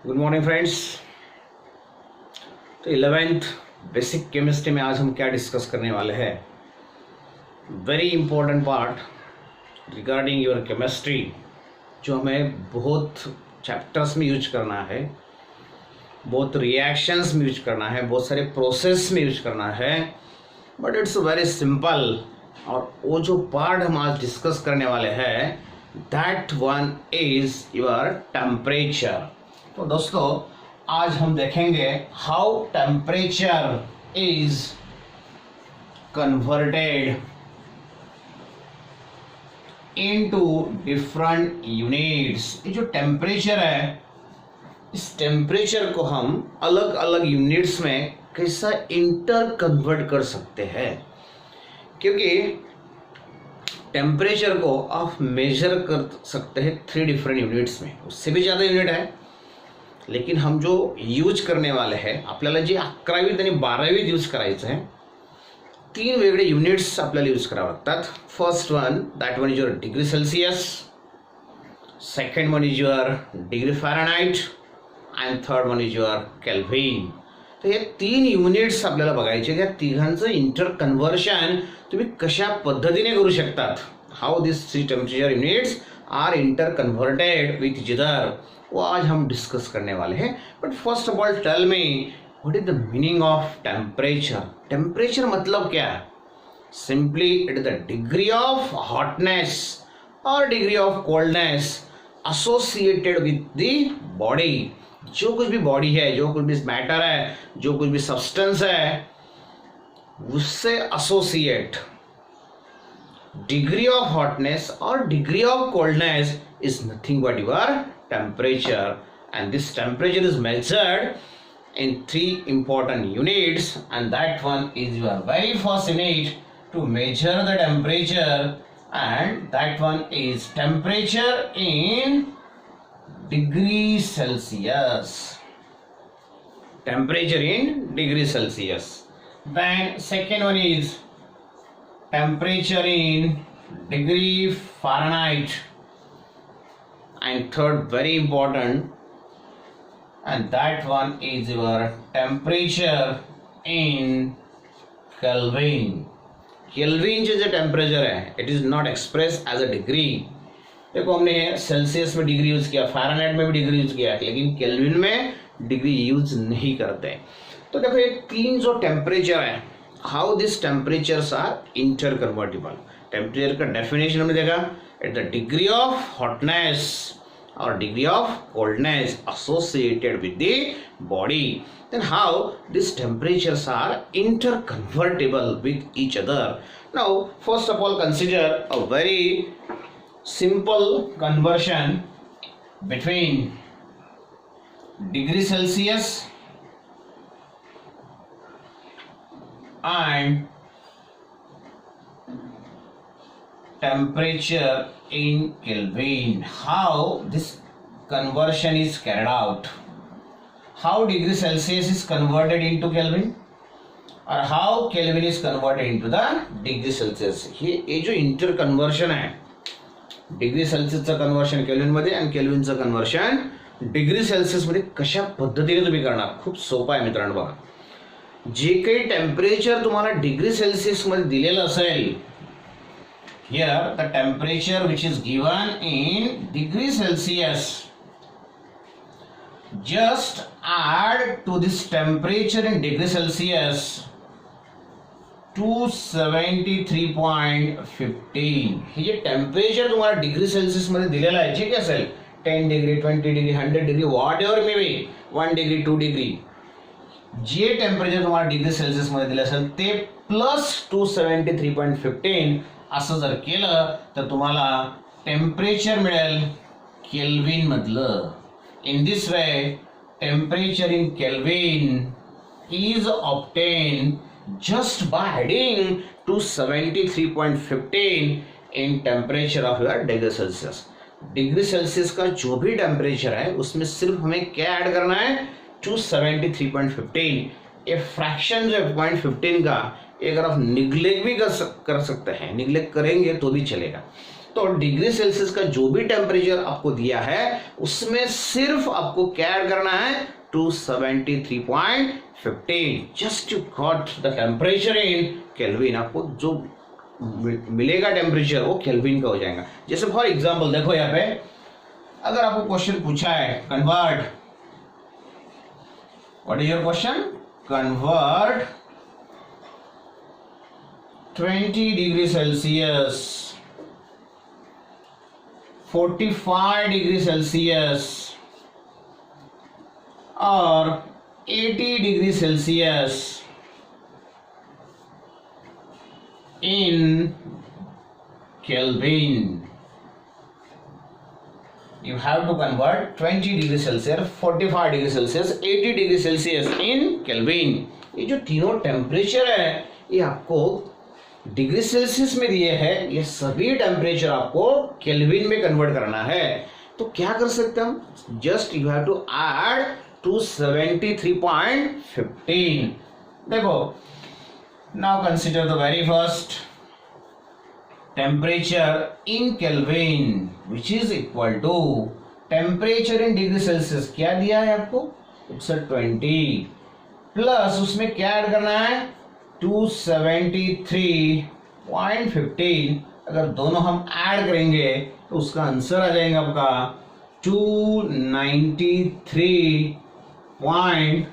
Good morning friends. तो 11th basic chemistry में आज हम क्या डिस्कस करने वाले हैं। Very important part regarding your chemistry, जो हमें बहुत चैप्टर्स में यूज करना है, बहुत रिएक्शंस में यूज करना है, बहुत सारे प्रोसेस में यूज करना है, बट इट्स वेरी सिंपल। और वो जो पार्ट हम आज डिस्कस करने वाले हैं, that one is your temperature. तो दोस्तों आज हम देखेंगे how temperature is converted into different units. ये जो टेम्परेचर है, इस टेम्परेचर को हम अलग अलग यूनिट्स में कैसा इंटर कन्वर्ट कर सकते हैं, क्योंकि टेम्परेचर को आप मेजर कर सकते हैं 3 डिफरेंट यूनिट्स में, उससे भी ज़्यादा यूनिट है, लेकिन हम जो यूज करने वाले हैं, आपल्याला जे 11वीत आणि 12वीत यूज करायचं आहे, 3 वेगळे युनिट्स आपल्याला यूज करावे लागतात. First one, that one is your degree Celsius, second one is your degree Fahrenheit and third one is your kelvin. तर हे 3 युनिट्स आपल्याला बघायचे. या तिघांचं इंटर कन्व्हर्शन तुम्ही कशा पद्धतीने करू शकतात, how this 3 temperature units are inter converted with each other, वो आज हम डिस्कस करने वाले हैं. But first of all tell me what is the meaning of temperature. Temperature मतलब क्या है? Simply it is the degree of hotness और degree of coldness associated with the body. जो कुछ भी बॉडी है, जो कुछ भी मैटर है, जो कुछ भी सब्सटेंस है, उससे एसोसिएट डिग्री ऑफ हॉटनेस और degree of coldness is nothing but your temperature, and this temperature is measured in 3 important units, and that one is your very first unit to measure the temperature, and that one is temperature in degree Celsius. Temperature in degree Celsius. Then second one is temperature in degree Fahrenheit, and third very important, and that one is your temperature in Kelvin. Kelvin जो temperature है, it is not express as a degree. देखो हमने Celsius में degree use किया, Fahrenheit में भी degree use किया, लेकिन केल्विन में डिग्री यूज नहीं करते. तो देखो ये 3 जो टेम्परेचर है, how this temperatures are inter convertible. Temperature का डेफिनेशन हमने देखा, at the degree of hotness or degree of coldness associated with the body. Then how these temperatures are interconvertible with each other. Now first of all consider a very simple conversion between degree Celsius and temperature in Kelvin. How this conversion is carried out, how degree Celsius is converted into Kelvin, or how Kelvin is converted into the degree Celsius. हे जो inter conversion आहे, degree सेल्सियसचं conversion kelvin मध्ये आणि केल्विनचं conversion degree Celsius मध्ये कशा पद्धतीने तुम्ही करणार, खूप सोपं आहे मित्रांनो. बघा, जे काही टेम्परेचर तुम्हाला डिग्री सेल्सियस मध्ये दिलेलं असेल, here the temperature which is given in degree Celsius, just add to this temperature in degree Celsius 273.15. हे जे टेम्परेचर तुम्हाला डिग्री सेल्सियस मध्ये दिलेलं आहे, जे काय असेल 10 degree, 20 degree, 100 degree, whatever may be, 1 degree, 2 degree, जे टेम्परेचर तुम्हाला डिग्री सेल्सियस मध्ये दिलं असेल ते प्लस 273.15 असं जर केलं तर तुम्हाला टेम्परेचर मिळेल केल्विन मधलं. In this way temperature in kelvin is obtain just by adding 273.15 in temperature of your degree Celsius. Degree Celsius का जो भी टेम्परेचर है उसमें सिर्फ हमें क्या ऐड करना है, 273.15. ये फ्रैक्शन जो है 0.15 का, अगर आप निग्लेक्ट भी कर सकते हैं, निग्लेक्ट करेंगे तो भी चलेगा. तो डिग्री सेल्सियस का जो भी टेम्परेचर आपको दिया है उसमें सिर्फ आपको क्या ऐड करना है 273.15. Just you got the temperature in kelvin. आपको जो मिलेगा टेम्परेचर वो केल्विन का हो जाएगा. जैसे फॉर एग्जांपल देखो यहाँ पे अगर आपको क्वेश्चन पूछा है convert, what is your question, convert 20 degree Celsius 45 degree Celsius और 80 degree Celsius in Kelvin. You have to convert 20 degree Celsius, 45 degree Celsius, 80 degree Celsius in Kelvin. ये जो तीनों टेम्परेचर है ये आपको डिग्री सेल्सियस में दिए हैं, ये सभी टेम्परेचर आपको केल्विन में कन्वर्ट करना है. तो क्या कर सकते हैं हम, just you have to add 273.15. देखो, now consider the very first temperature in Kelvin which is equal to temperature in degree Celsius. क्या दिया है आपको, 120 प्लस उसमें क्या ऐड करना है 273.15. अगर दोनों हम ऐड करेंगे तो उसका आंसर आ जाएगा आपका 293.15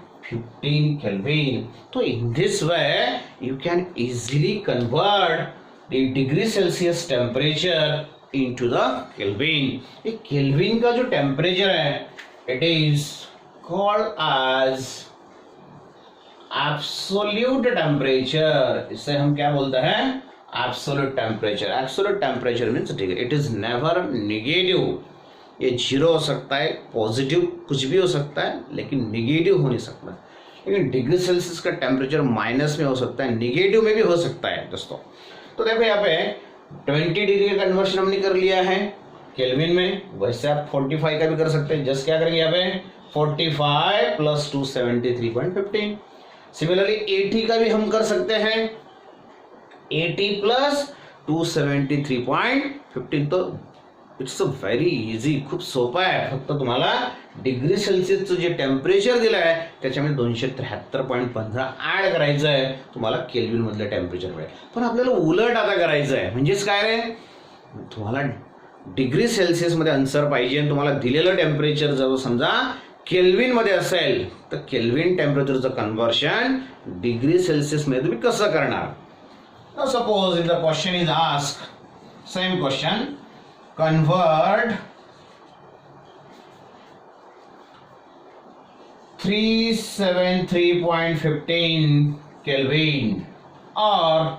Kelvin. तो in this way you can easily convert the degree Celsius temperature into the Kelvin. ये Kelvin का जो टेम्परेचर है it is called as absolute temperature. इसे हम क्या बोलते हैं, absolute temperature. Absolute temperature means it is never negative. ये जीरो हो सकता है, पॉजिटिव कुछ भी हो सकता है, लेकिन निगेटिव हो नहीं सकता. लेकिन डिग्री सेल्सियस का टेम्परेचर माइनस में हो सकता है, निगेटिव में भी हो सकता है दोस्तों. तो देखो यहाँ पे 20 डिग्री का कन्वर्शन हमने कर लिया है केल्विन में, वैसे आप 45 का भी कर सकते हैं. जस्ट क्या करेंगे यहाँ पे 45 प्लस 273.15. सिमिलरली 80 का भी हम कर सकते हैं, 80 प्लस 273.15. तो इट्स अ व्हेरी इझी, खूप सोपं आहे. फक्त तुम्हाला डिग्री सेल्सियसचं जे टेम्परेचर दिलं आहे त्याच्यामध्ये 273.15 ॲड करायचं आहे, तुम्हाला केल्विन मधलं टेम्परेचर मिळेल. पण आपल्याला उलट आता करायचं आहे. म्हणजेच काय रे, तुम्हाला डिग्री सेल्सियसमध्ये आन्सर पाहिजे आणि तुम्हाला दिलेलं टेम्परेचर जर समजा केल्विनमध्ये असेल तर केल्विन टेम्परेचरचं कन्वर्शन डिग्री सेल्सियसमध्ये तुम्ही कसं करणार. Suppose if the question is asked, same question, convert 373.15 Kelvin or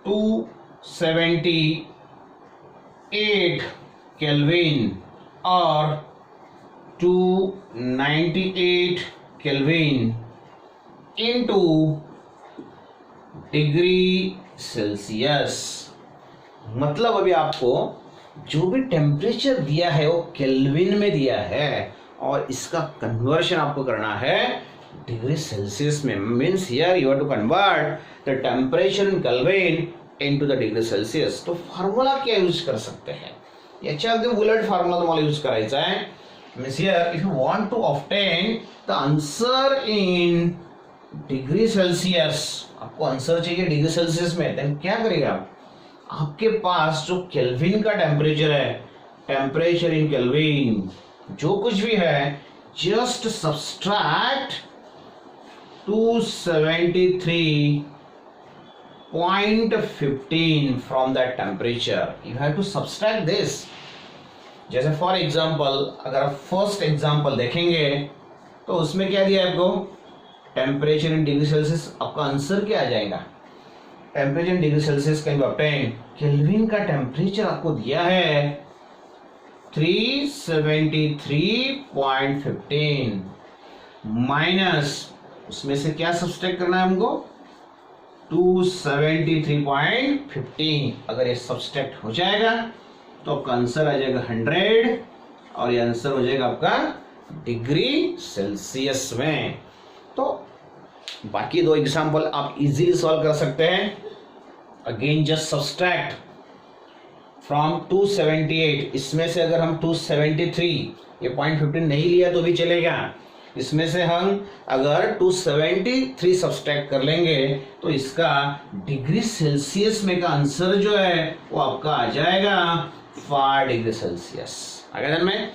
278 Kelvin or 298 Kelvin into degree Celsius. मतलब अभी आपको जो भी टेम्परेचर दिया है वो केल्विन में दिया है और इसका कन्वर्शन आपको करना है डिग्री सेल्सियस में. Means here you have to convert the temperature in Kelvin into the degree Celsius. तो फॉर्म्युला क्या यूज कर सकते हैं, याच्या अगदी उलट फॉर्म्युला तुम्हाला यूज करायचा आहे. Means here if you want to obtain the answer in degree Celsius, आपको आंसर चाहिए डिग्री सेल्सियस में, देन क्या करेगा, आपके पास जो केल्विन का टेम्परेचर है, टेम्परेचर इन केल्विन जो कुछ भी है, just subtract 273.15 from that temperature. You have to subtract this. जैसे फॉर एग्जांपल अगर आप फर्स्ट एग्जांपल देखेंगे तो उसमें क्या दिया है आपको, टेम्परेचर इन डिग्री सेल्सियस. आपका आंसर क्या आ जाएगा, temperature degree Celsius can be obtain. Kelvin का टेम्परेचर आपको दिया है 373.15 माइनस उसमें से क्या सब्सट्रैक्ट करना है हमको, 273.15. अगर ये सब्सट्रैक्ट हो जाएगा तो आपका आंसर आ जाएगा 100 और ये आंसर हो जाएगा आपका डिग्री सेल्सियस में. तो बाकी दो एग्जाम्पल आप इजीली सॉल्व कर सकते हैं. अगेन जस्ट सब्सट्रैक्ट फ्रॉम 278, इसमें से अगर हम 273, ये 0.15 नहीं लिया तो भी चलेगा, इसमें से हम अगर 273 सब्सट्रैक्ट कर लेंगे तो इसका डिग्री सेल्सियस में का आंसर जो है वो आपका आ जाएगा 5 डिग्री सेल्सियस। अगर में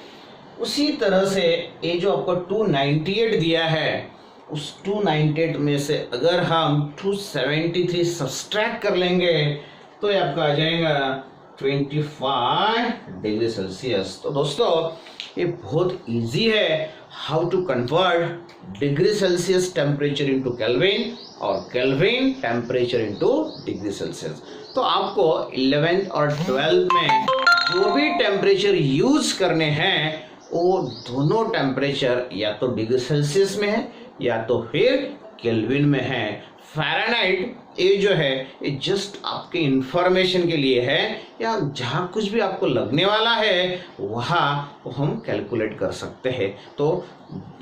उसी तरह से ये जो आपको 298 दिया है, उस 298 में से अगर हम 273 सब्सट्रैक्ट कर लेंगे तो ये आपका आ जाएगा 25 डिग्री सेल्सियस। तो दोस्तों ये बहुत इजी है, how to convert degree Celsius temperature into Kelvin और Kelvin temperature into degree Celsius. तो आपको 11th और 12th में जो भी टेम्परेचर यूज करने हैं वो दोनों टेम्परेचर या तो डिग्री सेल्सियस में है या तो फिर केल्विन में है। फ़ारेनहाइट ये जो है ये जस्ट आपके इंफॉर्मेशन के लिए है, या जहाँ कुछ भी आपको लगने वाला है वहाँ वो हम कैलकुलेट कर सकते हैं। तो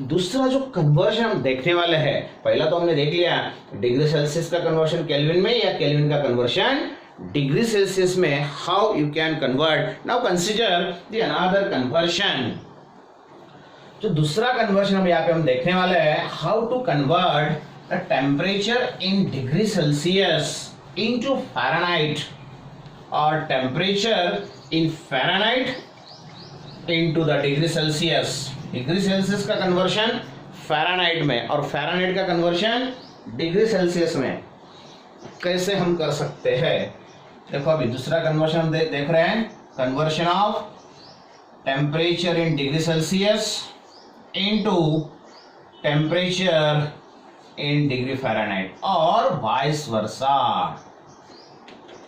दूसरा जो कन्वर्जन हम देखने वाले हैं, पहला तो हमने देख लिया डिग्री सेल्सियस का कन्वर्शन केल्विन में या केल्विन का कन्वर्शन डिग्री सेल्सियस में, how you can convert. Now consider the another conversion. जो दूसरा कन्वर्शन हम यहाँ पे हम देखने वाले हैं, how to convert the temperature in degree Celsius into Fahrenheit और temperature in Fahrenheit into the degree Celsius. Degree Celsius का कन्वर्शन फ़ारेनहाइट में और फ़ारेनहाइट का कन्वर्शन डिग्री सेल्सियस में कैसे हम कर सकते हैं। देखो अभी दूसरा कन्वर्शन हम देख रहे हैं, conversion of temperature in degree Celsius into temperature in degree Fahrenheit और वाइस वर्सा।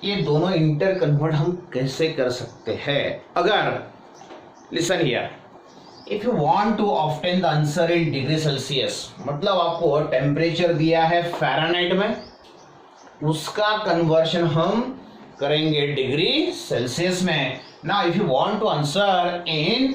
ये दोनों इंटर कन्वर्ट हम कैसे कर सकते हैं। अगर listen here, if you want to obtain the answer in degree Celsius, मतलब आपको टेम्परेचर दिया है फ़ारेनहाइट में, उसका कन्वर्शन हम करेंगे डिग्री सेल्सियस में। Now if you want to answer in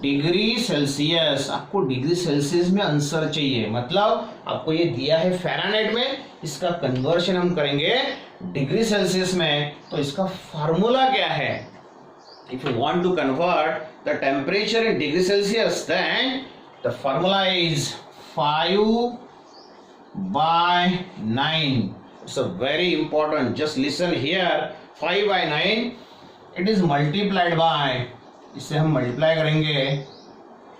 degree Celsius, आपको डिग्री सेल्सियस में आंसर चाहिए, मतलब आपको ये दिया है फ़ारेनहाइट में, इसका कन्वर्शन हम करेंगे डिग्री सेल्सियस में। तो इसका फार्मूला क्या है? If you want to convert the temperature in degree Celsius, then the formula is 5/9। It's a very important, just listen here, 5/9 it is multiplied by, इसे हम मल्टीप्लाई करेंगे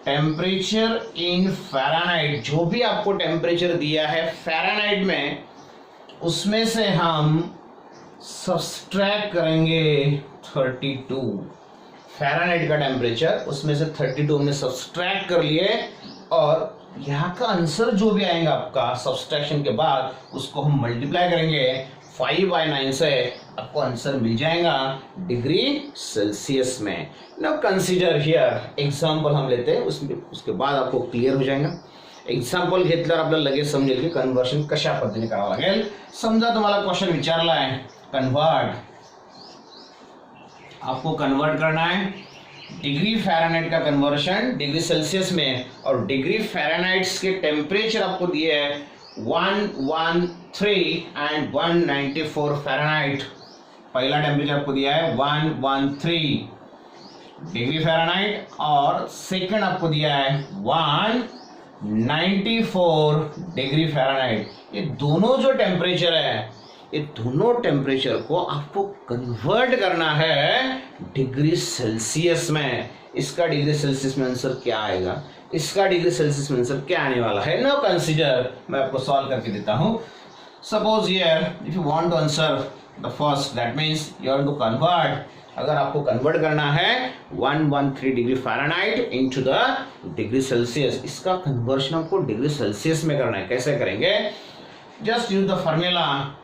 टेम्परेचर इन फ़ारेनहाइट, जो भी आपको टेम्परेचर दिया है फ़ारेनहाइट में उसमें से हम सब्सट्रैक्ट करेंगे 32। फ़ारेनहाइट का टेम्परेचर उसमें से 32 हमने सब्सट्रैक्ट कर लिए और यहाँ का आंसर जो भी आएगा आपका सब्सट्रैक्शन के बाद उसको हम मल्टीप्लाई करेंगे 5/9 से, आपको आंसर मिल जाएगा डिग्री सेल्सियस में। नाउ कंसीडर हियर एग्जांपल हम लेते हैं, उसके बाद आपको क्लियर हो जाएगा। एक्झाम्पल घेतल्यावर आपल्याला लगेच समजेल की कन्वर्शन कशा पद्धतीने करावं लागेल। समजा तुम्हाला क्वेश्चन विचारला आहे कन्वर्ट, आपको कन्वर्ट करना है डिग्री फ़ारेनहाइट का कन्वर्शन डिग्री सेल्सियस में, और डिग्री फ़ारेनहाइट के टेम्परेचर आपको दिए है 113 एंड 194 फ़ारेनहाइट। पहला टेम्परेचर आपको दिया है 113 डिग्री फ़ारेनहाइट और सेकंड आपको दिया है 194 डिग्री फ़ारेनहाइट। ये दोनों जो टेम्परेचर है, ये दोनों टेम्परेचर को आपको कन्वर्ट करना है डिग्री सेल्सियस में। इसका डिग्री सेल्सियस में आंसर क्या आएगा, इसका डिग्री सेल्सियस में आंसर क्या आने वाला है। नाउ कंसीडर, मैं आपको सॉल्व करके देता हूँ। Suppose here if you want to answer the first, that means you have to convert, अगर आपको कन्वर्ट करना है 113 degree Fahrenheit into the degree Celsius, इसका कन्वर्शन आपको डिग्री सेल्सियस में करना है। कैसे करेंगे? Just use the formula,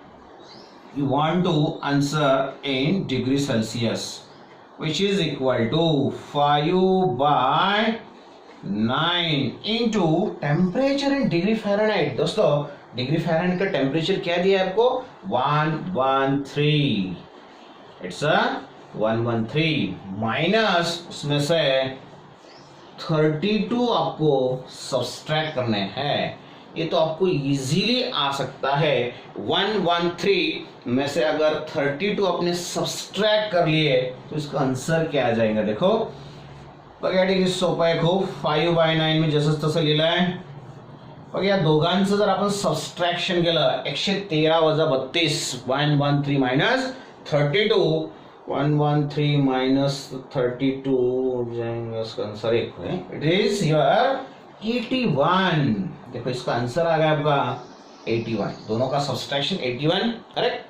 you want to answer in degree Celsius, which is equal to 5/9 into temperature in degree Fahrenheit। दोस्तों डिग्री फ़ारेनहाइट का temperature क्या दिया है आपको 113, इट्स 113 माइनस उसमें से 32 आपको सब्सट्रैक्ट करने हैं। ये तो आपको इजीली आ सकता है। 113 में से अगर 32 आपने सब्सट्रैक्ट कर लिए तो इसका आंसर क्या आ जाएगा? देखो बघा ठीक सोपं आहे खूप। 5/9 मी जसंच तसं लिहिलंय बघा। या दोघांचं जर आपण सबस्ट्रॅक्शन केलं 113 वजा 32 113 मायनस 32 113 माइनस 32 जाएंगे, इसका आंसर एक है। It is your 81। देखो इसका आंसर आ गया आपका 81, दोनों का सब्सट्रैक्शन 81 करेक्ट।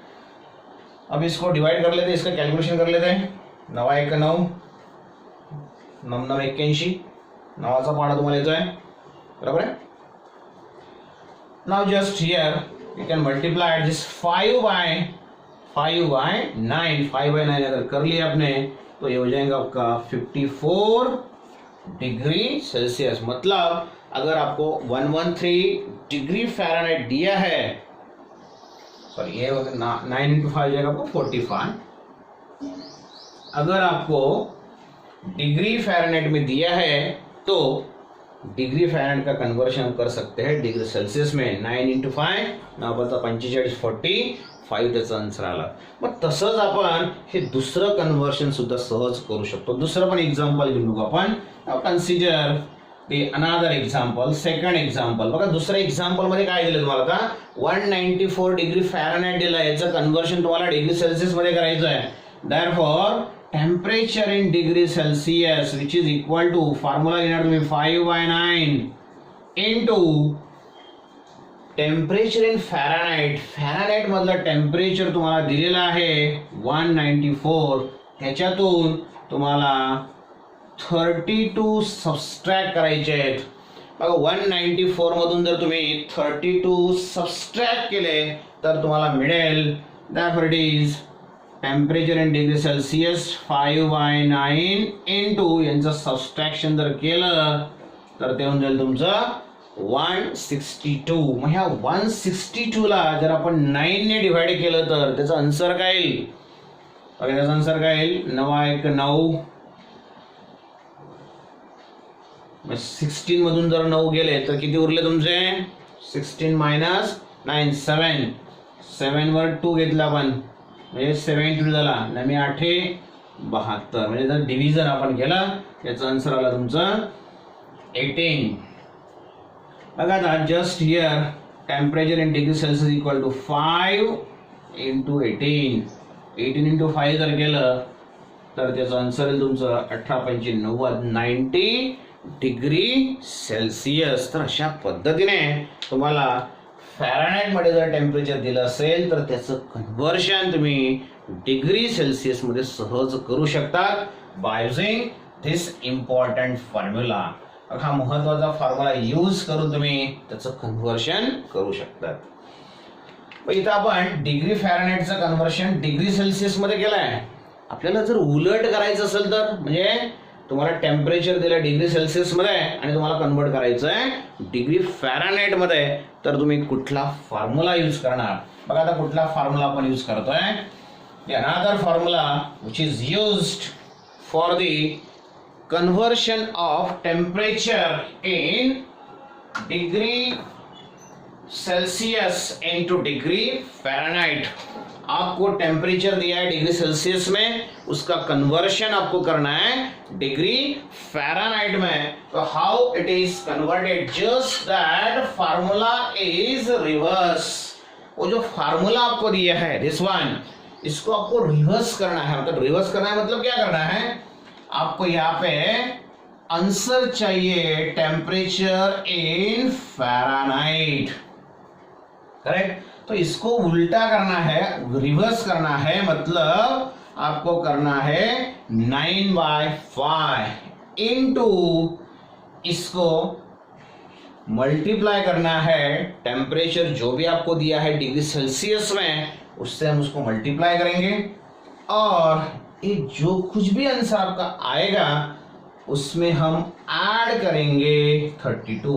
अब इसको डिवाइड कर लेते हैं, इसका कैलकुलेशन कर लेते हैं। 9 1 9 9 9 81 9चा पाडा तुम्हाला येतोय बरोबर आहे। Now just here you can multiply this 5/9 5/9 अगर कर लिया आपने तो ये हो जाएगा आपका 54 डिग्री सेल्सियस। मतलब अगर आपको 113 डिग्री फ़ारेनहाइट दिया है, सॉरी ये 9 × 5 जाएगा आपको 45। अगर आपको डिग्री फ़ारेनहाइट में दिया है तो डिग्री फ़ारेनहाइट का कन्वर्शन कर सकते हैं डिग्री सेल्सियस में। 9 × 5 9 × 45 45 त्याचा आन्सर आला। मग तसंच आपण हे दुसरं कन्वर्शन सुद्धा सहज करू शकतो। दुसरं पण एक्झाम्पल घेऊन बघू आपण। Consider the another example, second example. बघा दुसऱ्या एक्झाम्पल मध्ये काय दिलं तुम्हाला का 194 डिग्री फ़ारेनहाइट दिलं, याचं कन्वर्शन तुम्हाला डिग्री सेल्सियस मध्ये करायचं आहे। Therefore temperature in degree Celsius which is equal to formula लिहिणार तुम्ही 5/9 into temperature in Fahrenheit. Fahrenheit मधलं टेम्परेचर तुम्हाला दिलेलं आहे 194, त्याच्यातून तुम्हाला 32 सबस्ट्रॅक्ट करायचे आहेत। बघा 194 मधून जर तुम्ही 32 सबस्ट्रॅक्ट केले तर तुम्हाला मिळेल therefore it is temperature in degree Celsius 5/9 into यांचं सबस्ट्रॅक्शन जर केलं तर ते होऊन जाईल तुमचं 162। मग ह्या 162 ला जर आपण 9 ने डिवाइड केलं तर त्याचा आन्सर काय येईल? बघा त्याचा आन्सर काय येईल? 9 1 9 16 मधून जर 9 गेले तर किती उरले तुमचे? 16 मायनस 9 7 7 वर 2 घेतला आपण म्हणजे 72 झाला। 9 8 72 म्हणजे जर डिव्हिजन आपण केला याचा आन्सर आला तुमचं 18। बघा आता just here temperature in degree Celsius equal to 5 × 18 18 × 5 जर केलं तर त्याचा आन्सर येईल तुमचं 18×5 90 डिग्री सेल्सियस। तर अशा पद्धतीने तुम्हाला फ़ारेनहाइट मध्ये जर टेम्परेचर दिलं असेल तर त्याचं कन्वर्शन तुम्ही डिग्री सेल्सियस मध्ये सहज करू शकता by using this important formula. हा महत्त्वाचा फॉर्म्युला यूज करून तुम्ही त्याचं कन्वर्शन करू शकता। इथं आपण डिग्री फ़ारेनहाइटचं कन्वर्शन डिग्री सेल्सियस मध्ये केलंय। आपल्याला जर उलट करायचं असेल तर म्हणजे तुम्हाला टेम्परेचर दिलं डिग्री सेल्सियस मध्ये आणि तुम्हाला कन्वर्ट करायचं आहे डिग्री फ़ारेनहाइट मध्ये, तर तुम्ही कुठला फॉर्म्युला यूज करणार? बघा आता कुठला फॉर्म्युला आपण यूज करतोय। Another formula which is used for the conversion of temperature in degree Celsius into degree Fahrenheit. आपको टेम्परेचर दिया है डिग्री सेल्सियस में, उसका कन्वर्शन आपको करना है डिग्री फ़ारेनहाइट में। तो how it is converted? Just that formula is reverse. वो जो फार्मूला आपको दिया है दिस वन, इसको आपको रिवर्स करना है। मतलब रिवर्स करना है मतलब क्या करना है? आपको यहाँ पे आंसर चाहिए टेम्परेचर इन फ़ारेनहाइट, करेक्ट? तो इसको उल्टा करना है, रिवर्स करना है, मतलब आपको करना है 9/5 इनटू इसको मल्टीप्लाई करना है टेम्परेचर जो भी आपको दिया है डिग्री सेल्सियस में, उससे हम उसको मल्टीप्लाई करेंगे और ये जो कुछ भी आंसर आपका आएगा उसमें हम ऐड करेंगे 32।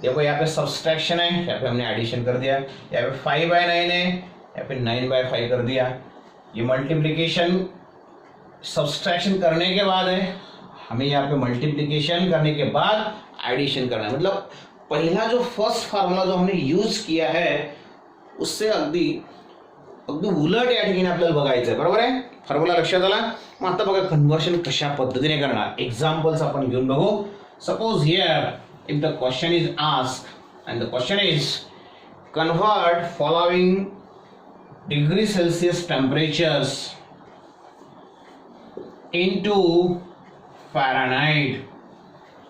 देखो यहाँ पे सब्सट्रैक्शन है, यहाँ पे हमने एडिशन कर दिया। यहाँ पे 5/9 है, यहाँ पे 9/5 कर दिया। ये मल्टीप्लिकेशन सब्सट्रैक्शन करने के बाद है, हमें यहाँ पे मल्टीप्लिकेशन करने के बाद एडिशन करना है। मतलब पहिला जो फर्स्ट फॉर्म्युला जो हमने यूज किया है उससे अगदी अगदी उलट या ठिकाणी आपल्याला बघायचं आहे, बरोबर आहे. फॉर्म्युला लक्षात आला. मग आता बघा कन्व्हर्शन कशा पद्धतीने करणार, एक्झाम्पल्स आपण घेऊन बघू. Suppose here if the question is asked and the question is convert following degree Celsius temperatures into Fahrenheit.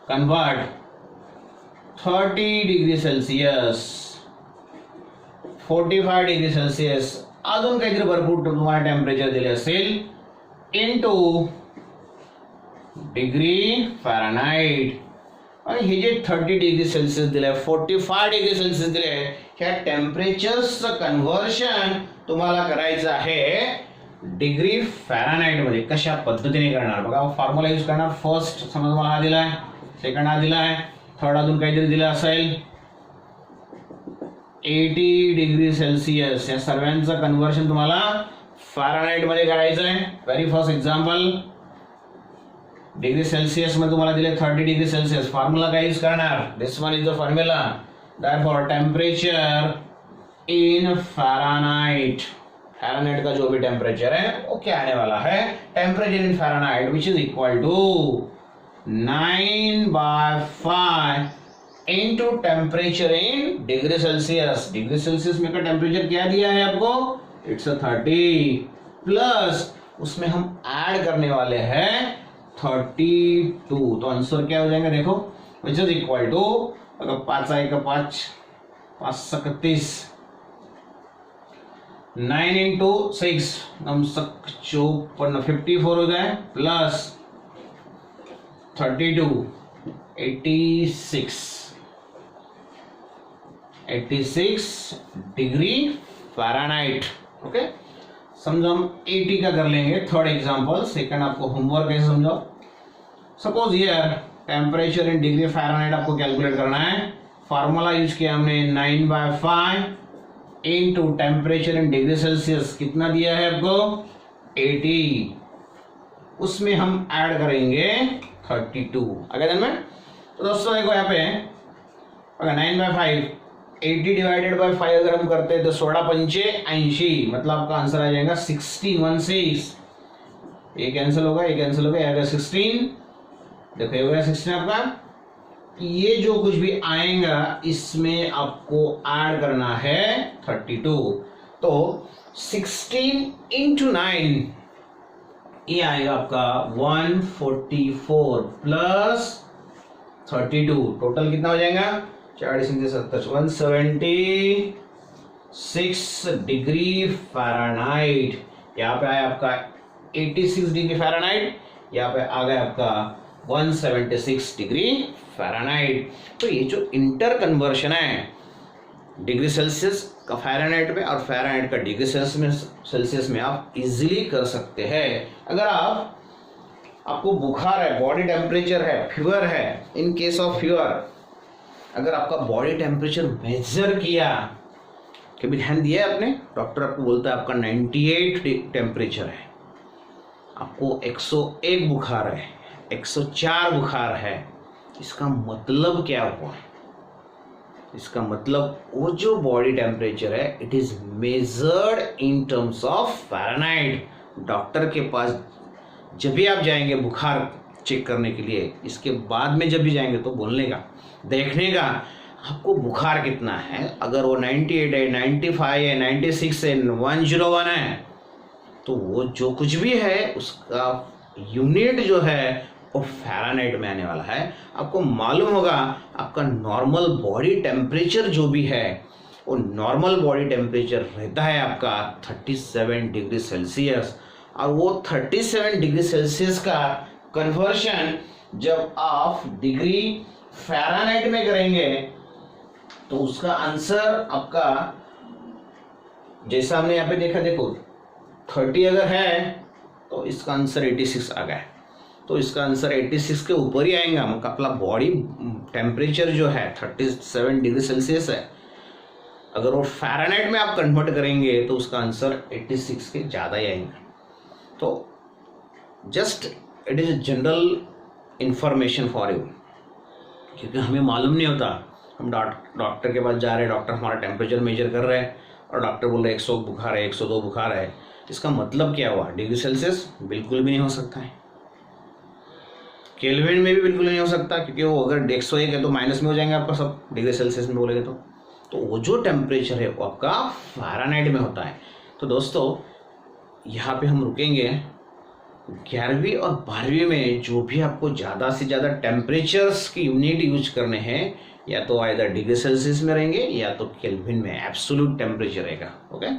Convert 30 degree Celsius, 45 degree Celsius, अजून काहीतरी भरपूर तुम्हाला टेम्परेचर दिले असेल into डिग्री फॅरनहाइट. आणि हे जे 30 डिग्री सेल्सिअस दिले, 45 डिग्री सेल्सिअस दिले, ह्या टेम्परेचर्सचं कन्व्हर्शन तुम्हाला करायचं आहे डिग्री फॅरनहाइट मध्ये. कशा पद्धतीने करणार बघा. फॉर्म्युला यूज करणार. फर्स्ट समजा तुम्हाला हा दिलाय, सेकंड हा दिलाय, थर्ड अजून काहीतरी दिलं असेल 80 डिग्री सेल्सिअस. या सर्वांचं कन्व्हर्शन तुम्हाला फॅरनहाइट मध्ये करायचं आहे. Very first example degree Celsius मध्ये तुम्हाला दिले 30 डिग्री सेल्सिअस. फॉर्म्युला काय यूज करणार, this one is the formula. Therefore temperature in Fahrenheit, Fahrenheit का जो भी टेम्परेचर है वो क्या आने वाला है, temperature in Fahrenheit which is equal to 9/5 into temperature in degree Celsius. Degree Celsius में का टेम्परेचर क्या दिया है आपको, इट्स 30, प्लस उसमें हम ऐड करने वाले हैं 32. तो आंसर क्या हो जाएगा देखो, विच इज इक्वल टू, अगर 5 आएगा 5, 5 31, 9 इंटू 6 54 54 हो जाए, प्लस 32 86 डिग्री फैरनहाइट. ओके, समझो हम 80 का कर लेंगे. थर्ड एग्जांपल, सेकंड आपको होमवर्क है, समझो. Suppose here temperature in degree Fahrenheit आपको कैलकुलेट करना है. फार्मूला यूज किया हमने 9/5 into temperature in degree Celsius. कितना दिया है आपको 80, उसमें हम ऐड करेंगे 32. अगर ध्यान में, तो दोस्तों देखो यहाँ पे अगर 9/5 80 डिवाइडेड बाय 5 अगर हम करते हैं तो 16 पंचे 80, मतलब आपका आंसर आ जाएगा 16. ये कैंसिल होगा, ये कैंसिल होगा, आएगा 16. देखो ये हो गया 16 आपका. ये जो कुछ भी आएगा इसमें आपको ऐड करना है 32. तो 16 इंटू 9 ये आएगा आपका 144 प्लस 32. टोटल कितना हो जाएगा 40 70 176 डिग्री फैरनहाइट. यहाँ पे आया आपका 86 डिग्री फैरनहाइट, यहाँ पे आ गया आपका 176 डिग्री फैरनहाइट. तो ये जो इंटर कन्वर्शन है डिग्री सेल्सियस का फैरनहाइट में और फैरनहाइट का डिग्री सेल्सियस में आप इजीली कर सकते हैं. अगर आपको बुखार है, बॉडी टेम्परेचर है, फीवर है, इन केस ऑफ फीवर अगर आपका बॉडी टेम्परेचर मेजर किया, कभी ध्यान दिया है आपने, डॉक्टर आपको बोलता है आपका 98 टेम्परेचर है, आपको 101 बुखार है, 104 बुखार है, इसका मतलब क्या हुआ, इसका मतलब वो जो बॉडी टेम्परेचर है it is measured in terms of Fahrenheit. Doctor के पास जब भी आप जाएंगे बुखार चेक करने के लिए, इसके बाद में जब भी जाएंगे तो बोलने का, देखने का आपको बुखार कितना है. अगर वो 98 है, 95 है, 96 है, 101 है, तो वो जो कुछ भी है उसका यूनिट जो है वो फैरनहाइट में आने वाला है. आपको मालूम होगा आपका नॉर्मल बॉडी टेम्परेचर जो भी है वो नॉर्मल बॉडी टेम्परेचर रहता है आपका 37 डिग्री सेल्सियस. और वो 37 डिग्री सेल्सियस का कन्वर्शन जब आप डिग्री फैरनहाइट में करेंगे तो उसका आंसर आपका, जैसा हमने यहाँ पे देखा, देखो 30 अगर है तो इसका आंसर 86 आ गया. तो इसका आंसर 86 के ऊपर ही आएगा. मतलब अपना बॉडी टेम्परेचर जो है 37 डिग्री सेल्सियस है, अगर वो फैरनहाइट में आप कन्वर्ट करेंगे तो उसका आंसर 86 के ज़्यादा ही आएगा. तो just it is general information for you, क्योंकि हमें मालूम नहीं होता हम डॉक्टर के पास जा रहे हैं, डॉक्टर हमारा टेम्परेचर मेजर कर रहे हैं और डॉक्टर बोल रहे हैं 100 बुखार है, 102 बुखार है, इसका मतलब क्या हुआ? डिग्री सेल्सियस बिल्कुल भी नहीं हो सकता है, केल्विन में भी बिल्कुल नहीं हो सकता, क्योंकि वो अगर 101 है तो माइनस में हो जाएंगे आपका सब, डिग्री सेल्सियस में बोलेंगे तो वो जो टेम्परेचर है वो आपका फ़ारेनहाइट में होता है। तो दोस्तों यहाँ पे हम रुकेंगे। 11वीं और 12वीं में जो भी आपको ज़्यादा से ज़्यादा टेम्परेचर्स की यूनिट यूज करने हैं, या तो आइदर डिग्री सेल्सियस में रहेंगे या तो केल्विन में एब्सोल्यूट टेम्परेचर रहेगा। ओके,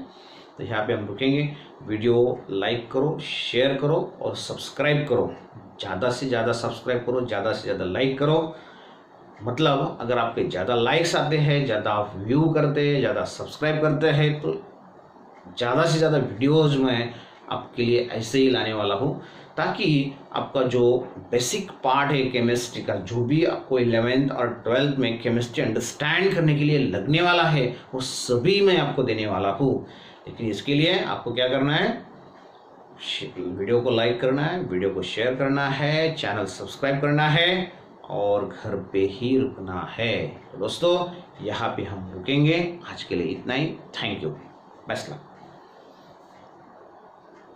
तो यहाँ पे हम रुकेंगे। वीडियो लाइक करो, शेयर करो और सब्सक्राइब करो, ज़्यादा से ज़्यादा सब्सक्राइब करो, ज़्यादा से ज़्यादा लाइक करो। मतलब अगर आपके ज़्यादा लाइक्स आते हैं, ज़्यादा आप व्यू करते हैं, ज़्यादा सब्सक्राइब करते हैं, तो ज़्यादा से ज़्यादा वीडियोज़ मैं आपके लिए ऐसे ही लाने वाला हूँ, ताकि आपका जो बेसिक पार्ट है केमिस्ट्री का, जो भी आपको 11th और 12th में केमिस्ट्री अंडरस्टैंड करने के लिए लगने वाला है, वो सभी मैं आपको देने वाला हूँ। लेकिन इसके लिए आपको क्या करना है? वीडियो को लाइक करना है, वीडियो को शेयर करना है, चैनल सब्सक्राइब करना है और घर पे ही रुकना है। तो दोस्तों यहाँ पे हम रुकेंगे। आज के लिए इतना ही। Thank you, best luck.